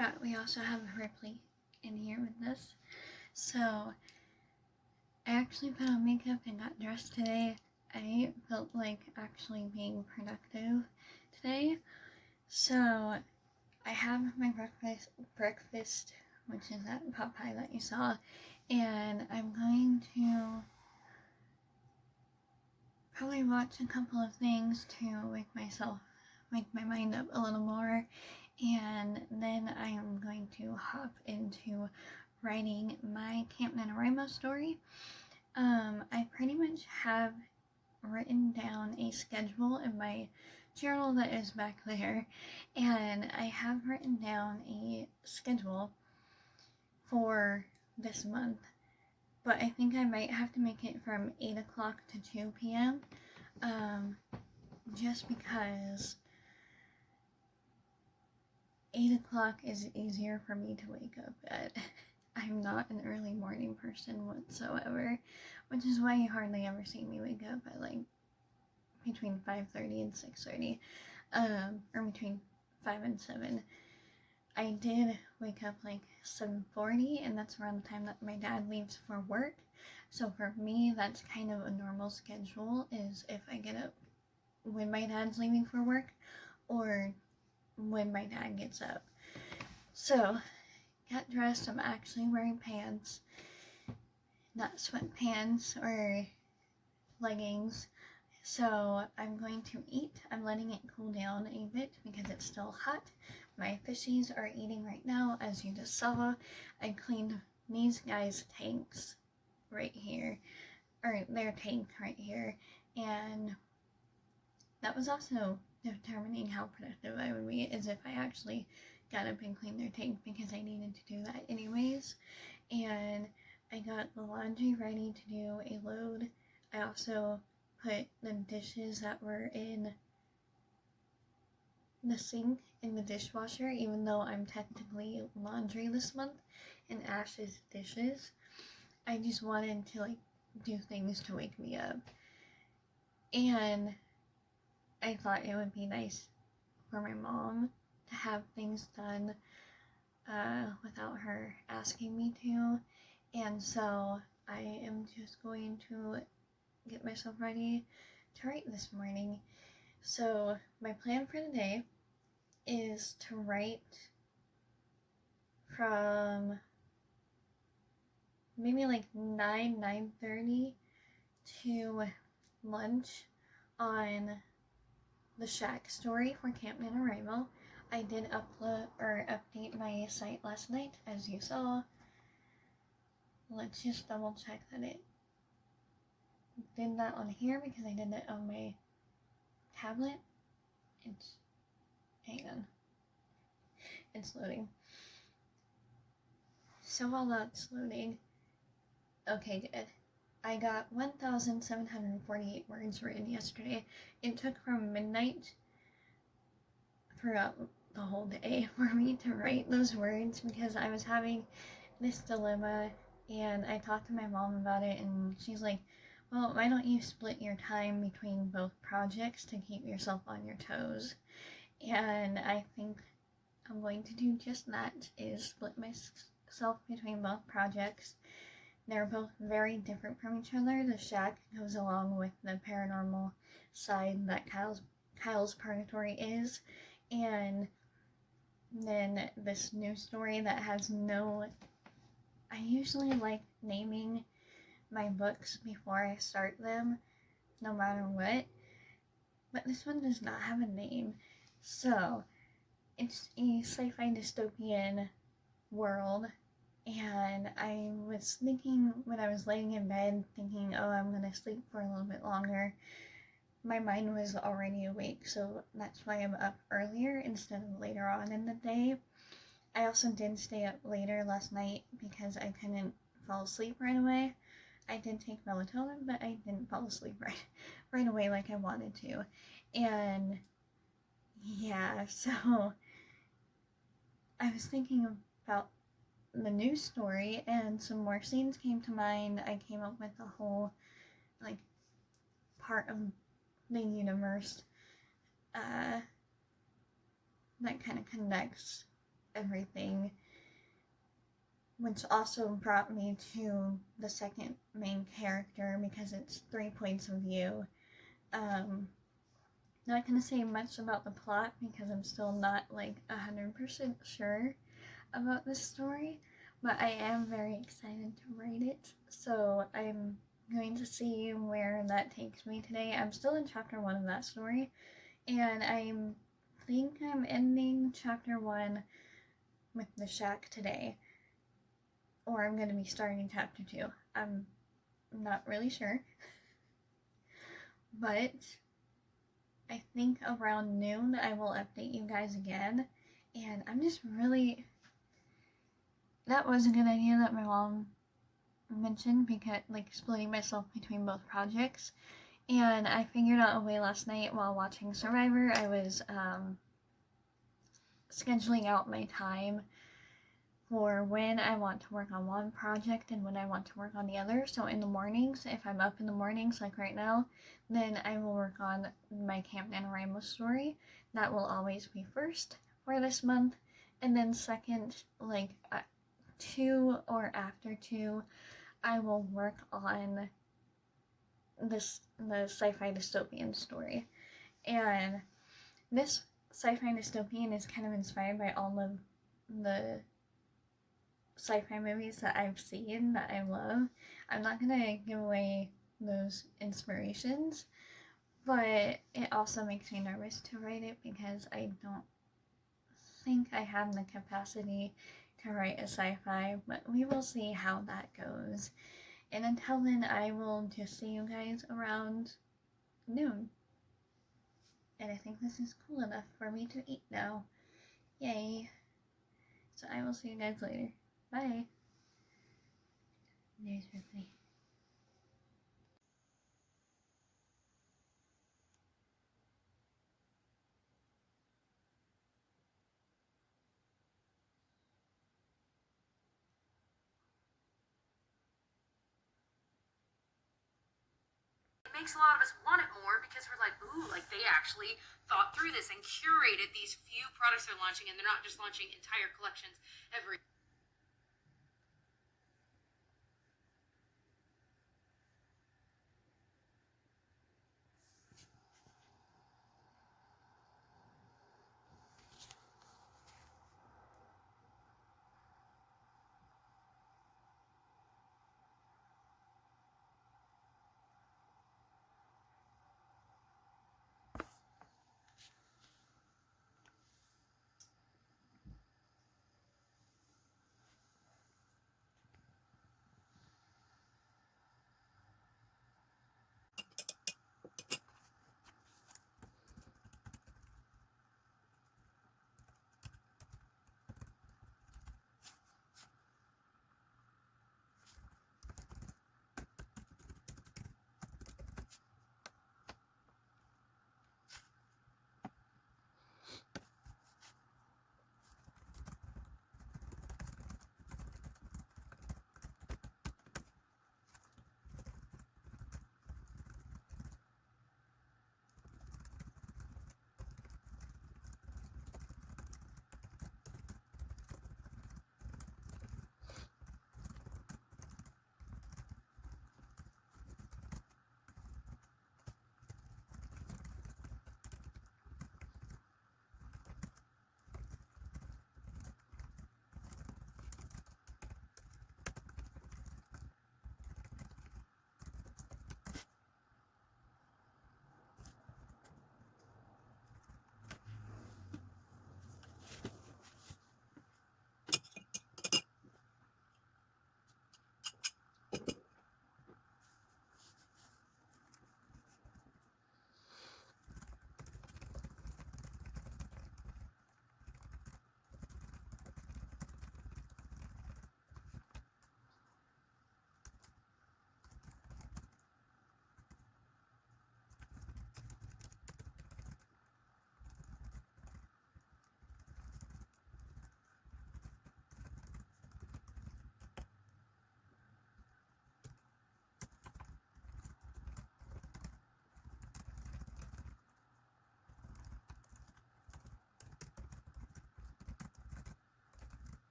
forgot we also have Ripley in here with us. So I actually put on makeup and got dressed today. I felt like actually being productive today. So I have my breakfast, which is that pot pie that you saw, and I'm going to probably watch a couple of things to wake my mind up a little more, and then I am going to hop into writing my Camp NanoWrimo story. I pretty much have written down a schedule in my journal that is back there, and I have written down a schedule for this month, but I think I might have to make it from 8 o'clock to 2 p.m. Just because 8 o'clock is easier for me to wake up at. I'm not an early morning person whatsoever, which is why you hardly ever see me wake up at like between 5:30 and 6:30, or between 5 and 7. I did wake up like 7:40, and that's around the time that my dad leaves for work. So for me, that's kind of a normal schedule, is if I get up when my dad's leaving for work or when my dad gets up. So, got dressed. I'm actually wearing pants, not sweatpants or leggings. So I'm going to eat. I'm letting it cool down a bit because it's still hot. My fishies are eating right now, as you just saw. I cleaned these guys' tanks right here, or their tank right here, and that was also determining how productive I would be, is if I actually got up and cleaned their tank, because I needed to do that anyways. And I got the laundry ready to do a load. I also put the dishes that were in the sink in the dishwasher, even though I'm technically laundry this month and Ash's dishes. I just wanted to like do things to wake me up, and I thought it would be nice for my mom to have things done without her asking me to, and so I am just going to get myself ready to write this morning. So my plan for the day is to write from maybe like 9:30 to lunch on the Shack story for Camp NanoWrimo. I did update my site last night, as you saw. Let's just double check that it did that on here, because I did it on my tablet. Hang on. It's loading. So while that's loading, okay, good. I got 1,748 words written yesterday. It took from midnight throughout the whole day for me to write those words, because I was having this dilemma, and I talked to my mom about it, and she's like, well, why don't you split your time between both projects to keep yourself on your toes? And I think I'm going to do just that, is split myself between both projects. They're both very different from each other. The Shack goes along with the paranormal side that Kyle's Purgatory is, and then this new story that has no... I usually like naming my books before I start them, no matter what, but this one does not have a name. So it's a sci-fi dystopian world, and I was thinking when I was laying in bed, thinking, oh, I'm gonna sleep for a little bit longer. My mind was already awake, so that's why I'm up earlier instead of later on in the day. I also did stay up later last night because I couldn't fall asleep right away. I did take melatonin, but I didn't fall asleep right away like I wanted to. And yeah, so I was thinking about the news story, and some more scenes came to mind. I came up with a whole like part of the universe that kind of connects everything, which also brought me to the second main character because it's 3 points of view. Not gonna say much about the plot because I'm still not like 100% sure about this story, but I am very excited to write it, so I'm going to see where that takes me today. I'm still in chapter 1 of that story, and I think I'm ending chapter 1 with the shack today, or I'm going to be starting chapter 2. I'm not really sure, but I think around noon I will update you guys again, and I'm just really... That was a good idea that my mom mentioned, because like splitting myself between both projects, and I figured out a way last night while watching Survivor. I was scheduling out my time for when I want to work on one project and when I want to work on the other. So in the mornings, if I'm up in the mornings like right now, then I will work on my Camp NanoWrimo story. That will always be first for this month, and then second, like 2 or after 2, I will work on the sci-fi dystopian story. And this sci-fi dystopian is kind of inspired by all of the sci-fi movies that I've seen that I love. I'm not gonna give away those inspirations, but it also makes me nervous to write it because I don't think I have the capacity to write a sci-fi, but we will see how that goes. And until then, I will just see you guys around noon. And I think this is cool enough for me to eat now. Yay. So I will see you guys later. Bye. There's Ripley. It makes a lot of us want it more because we're like, ooh, like they actually thought through this and curated these few products they're launching, and they're not just launching entire collections every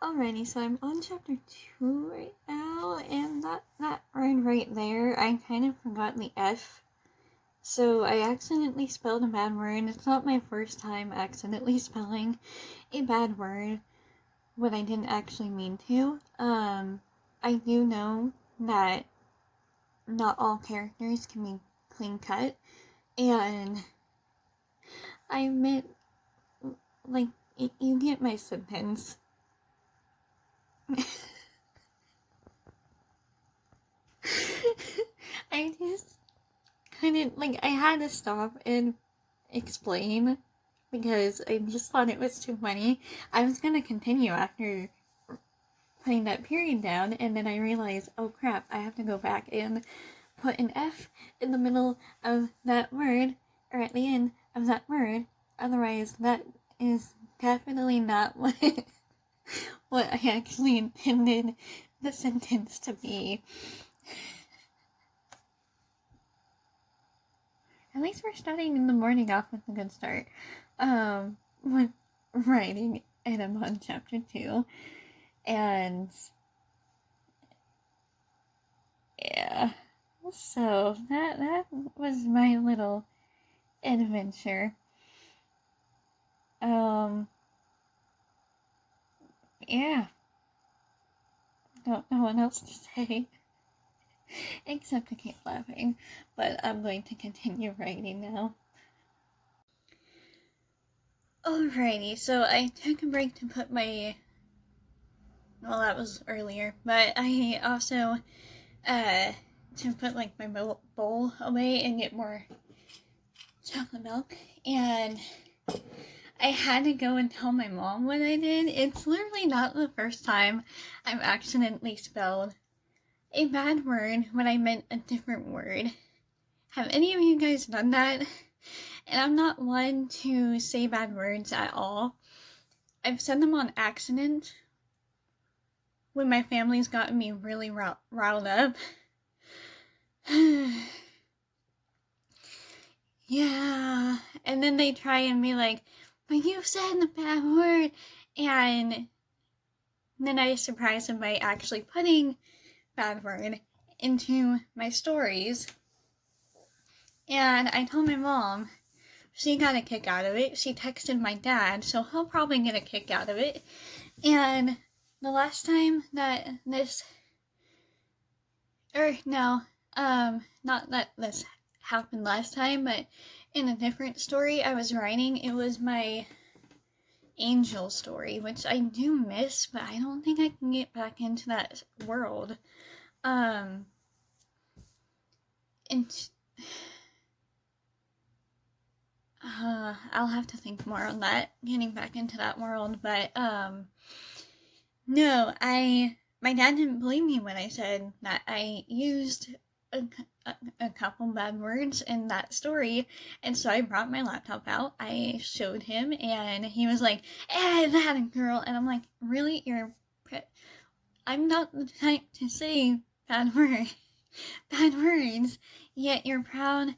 Alrighty, so I'm on chapter 2 right now, and that word right there, I kind of forgot the F. So I accidentally spelled a bad word. It's not my first time accidentally spelling a bad word when I didn't actually mean to. I do know that not all characters can be clean cut, and I meant, like, you get my sentence. I just couldn't, like, I had to stop and explain because I just thought it was too funny. I was gonna continue after putting that period down, and then I realized, oh crap, I have to go back and put an F in the middle of that word, or at the end of that word. Otherwise, that is definitely not what I actually intended the sentence to be. At least we're starting in the morning off with a good start. With writing, and I'm on chapter 2. And yeah. So that was my little adventure. Yeah. Don't know what else to say. Except to keep laughing. But I'm going to continue writing now. Alrighty, so I took a break to put my... Well, that was earlier. But I also, to put, like, my bowl away and get more chocolate milk. And I had to go and tell my mom what I did. It's literally not the first time I've accidentally spelled a bad word when I meant a different word. Have any of you guys done that? And I'm not one to say bad words at all. I've said them on accident when my family's gotten me really riled up. Yeah, and then they try and be like, but you said the bad word, and then I surprise them by actually putting bad word into my stories. And I told my mom, she got a kick out of it. She texted my dad, so he'll probably get a kick out of it. And the last time that this, not that this happened last time, but in a different story I was writing, it was my angel story, which I do miss, but I don't think I can get back into that world. And I'll have to think more on that, getting back into that world, but no, my dad didn't believe me when I said that I used a couple bad words in that story, and so I brought my laptop out, I showed him, and he was like, that a girl, and I'm like, really, I'm not the type to say bad words, yet you're proud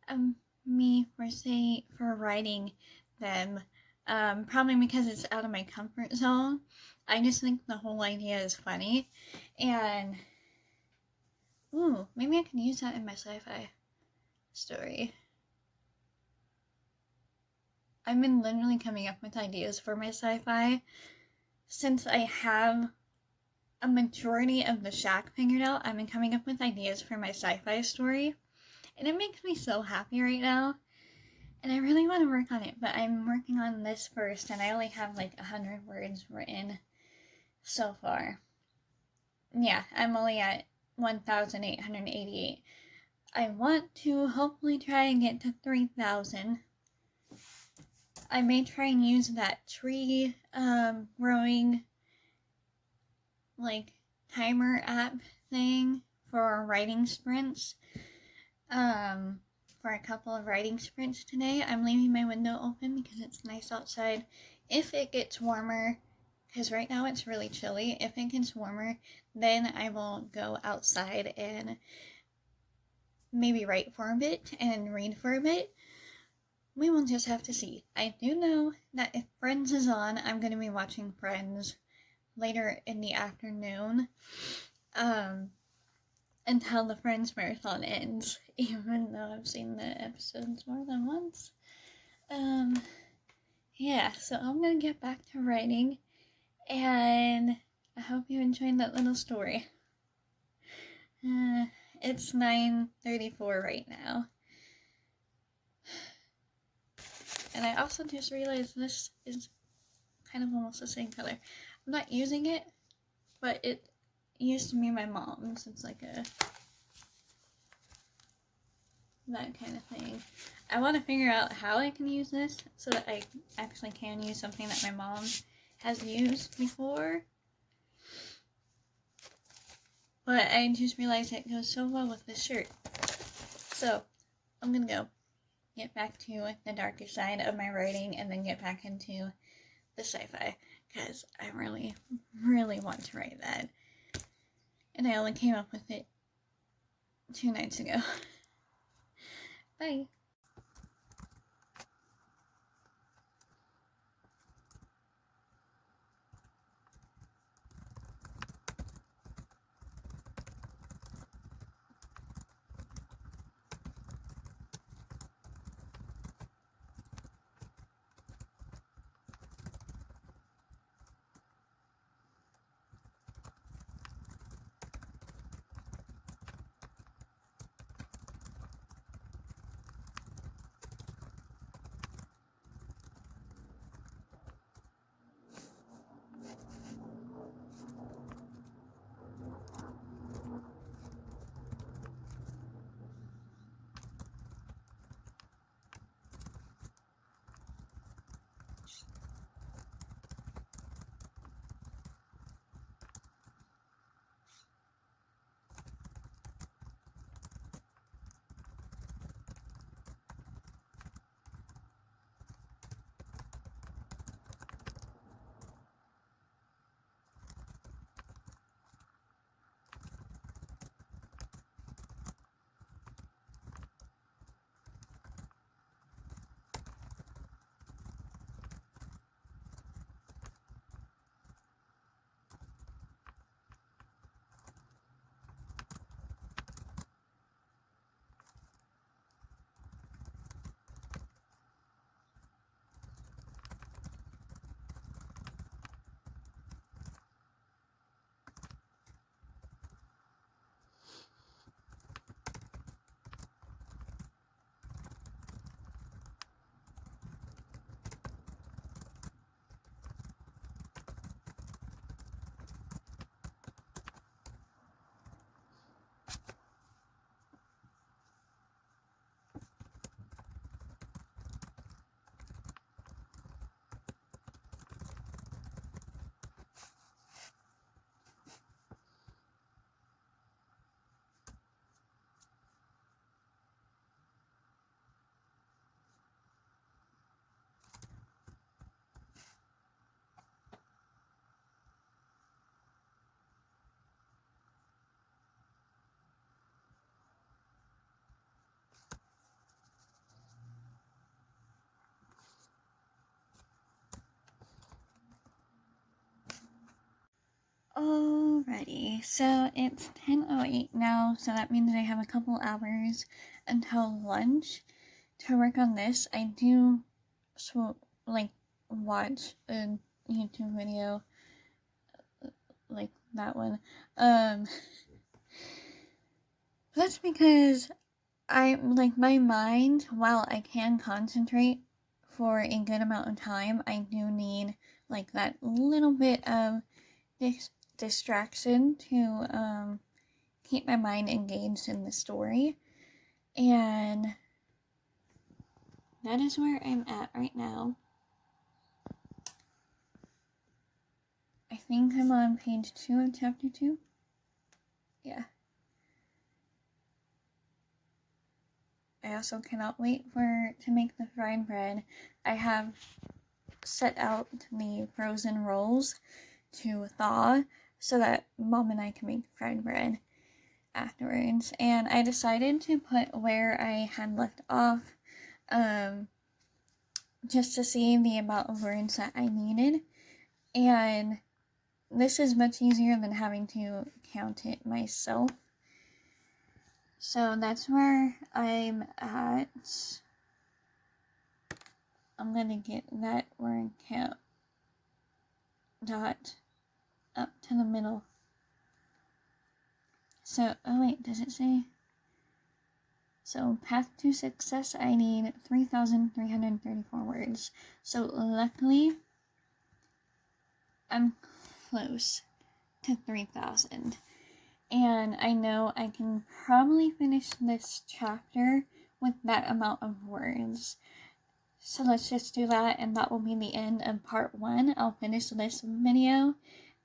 of me for writing them, probably because it's out of my comfort zone. I just think the whole idea is funny, and ooh, maybe I can use that in my sci-fi story. I've been literally coming up with ideas for my sci-fi since I have a majority of the shack figured out. I've been coming up with ideas for my sci-fi story, and it makes me so happy right now. And I really want to work on it, but I'm working on this first, and I only have like 100 words written so far. Yeah, I'm only at 1,888. I want to hopefully try and get to 3,000. I may try and use that tree growing like timer app thing for writing sprints. For a couple of writing sprints today. I'm leaving my window open because it's nice outside. If it gets warmer, because right now it's really chilly, if it gets warmer, then I will go outside and maybe write for a bit and read for a bit. We will just have to see. I do know that if Friends is on, I'm going to be watching Friends later in the afternoon until the Friends Marathon ends, even though I've seen the episodes more than once. Yeah, so I'm gonna get back to writing, and I hope you enjoyed that little story. It's 9:34 right now. And I also just realized this is kind of almost the same color. I'm not using it, but it used to be my mom's. It's like that kind of thing. I want to figure out how I can use this so that I actually can use something that my mom has used before. But I just realized it goes so well with this shirt. So I'm gonna go get back to the darker side of my writing and then get back into the sci-fi, because I really, really want to write that. And I only came up with it 2 nights ago. Bye. Alrighty, so it's 10:08 now, so that means I have a couple hours until lunch to work on this. I do watch a YouTube video like that one. That's because my mind, while I can concentrate for a good amount of time, I do need like that little bit of distraction to keep my mind engaged in the story. And that is where I'm at right now. I think I'm on page 2 of chapter 2. Yeah. I also cannot wait to make the fried bread. I have set out the frozen rolls to thaw so that Mom and I can make fried bread afterwards. And I decided to put where I had left off, just to see the amount of words that I needed. And this is much easier than having to count it myself. So that's where I'm at. I'm gonna get that word count dot up to the middle. So, oh wait, does it say? So, path to success, I need 3,334 words. So, luckily, I'm close to 3,000. And I know I can probably finish this chapter with that amount of words. So let's just do that, and that will be the end of part 1. I'll finish this video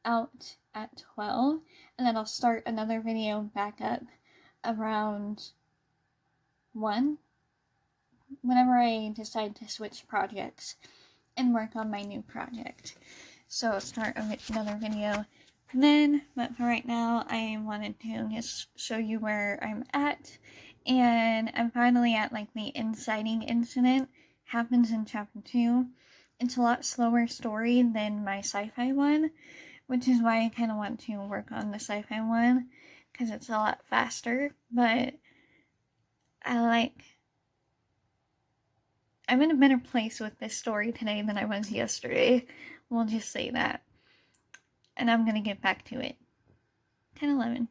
out at 12, and then I'll start another video back up around 1, whenever I decide to switch projects and work on my new project. So I'll start another video then, but for right now, I wanted to just show you where I'm at, and I'm finally at like the inciting incident. Happens in chapter 2. It's a lot slower story than my sci-fi one, which is why I kind of want to work on the sci-fi one, because it's a lot faster, but I'm in a better place with this story today than I was yesterday. We'll just say that. And I'm gonna get back to it. 10:11.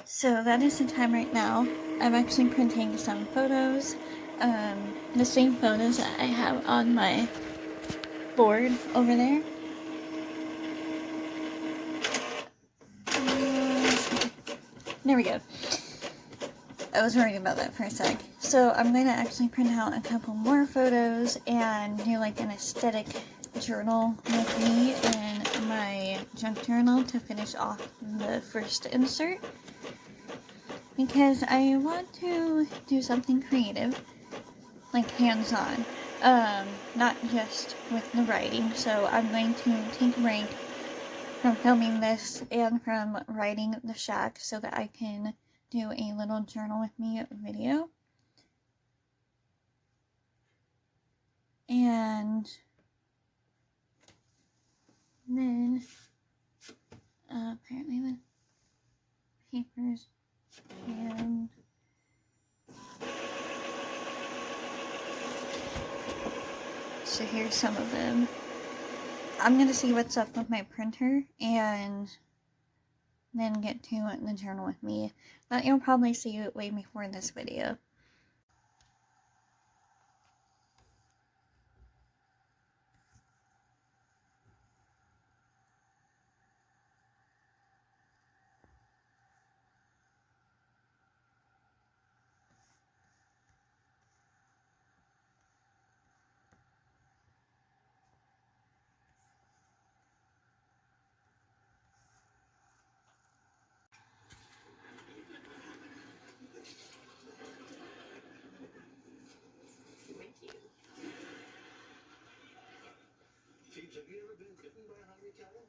So that is the time right now. I'm actually printing some photos. The same photos that I have on my board over there. There we go. I was worried about that for a sec. So I'm going to actually print out a couple more photos and do like an aesthetic journal with me in my junk journal to finish off the first insert. Because I want to do something creative, like hands-on, not just with the writing. So I'm going to take a break from filming this and from writing the shack so that I can do a little journal with me video. And then apparently the papers and so here's some of them. I'm gonna see what's up with my printer and then get to the journal with me, but you'll probably see it way before this video. Have you ever been bitten by a hungry tiger?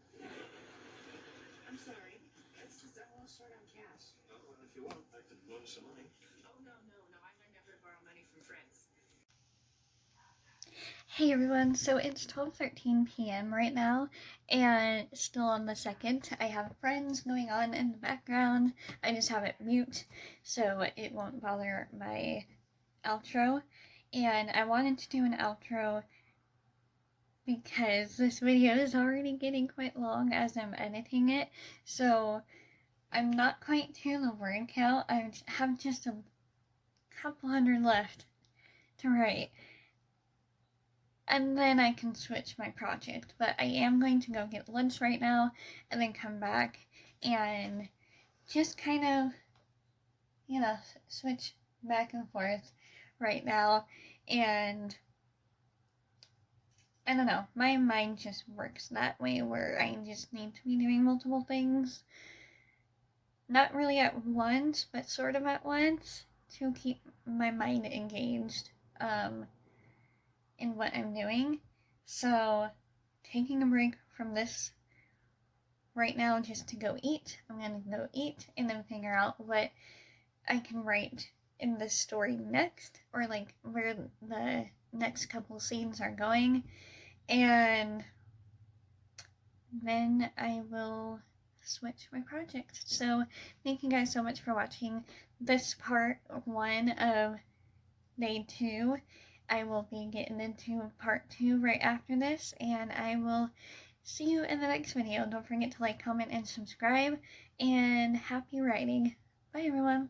I'm sorry. It's just I'm a little short on cash. Oh, well, if you want, I could loan some money. Oh, no. I never borrow money from friends. Hey everyone, so it's 12:13 p.m. right now, and still on the 2nd. I have friends going on in the background. I just have it mute, so it won't bother my outro. And I wanted to do an outro because this video is already getting quite long as I'm editing it, so I'm not quite to the word count. I have just a couple hundred left to write, and then I can switch my project. But I am going to go get lunch right now and then come back and just kind of, switch back and forth right now. And I don't know, my mind just works that way where I just need to be doing multiple things. Not really at once, but sort of at once to keep my mind engaged in what I'm doing. So, taking a break from this right now just to go eat. I'm gonna go eat and then figure out what I can write in this story next, or like where the next couple scenes are going, and then I will switch my project. So thank you guys so much for watching this part 1 of day 2. I will be getting into part 2 right after this, and I will see you in the next video. Don't forget to like, comment, and subscribe, and happy writing. Bye everyone.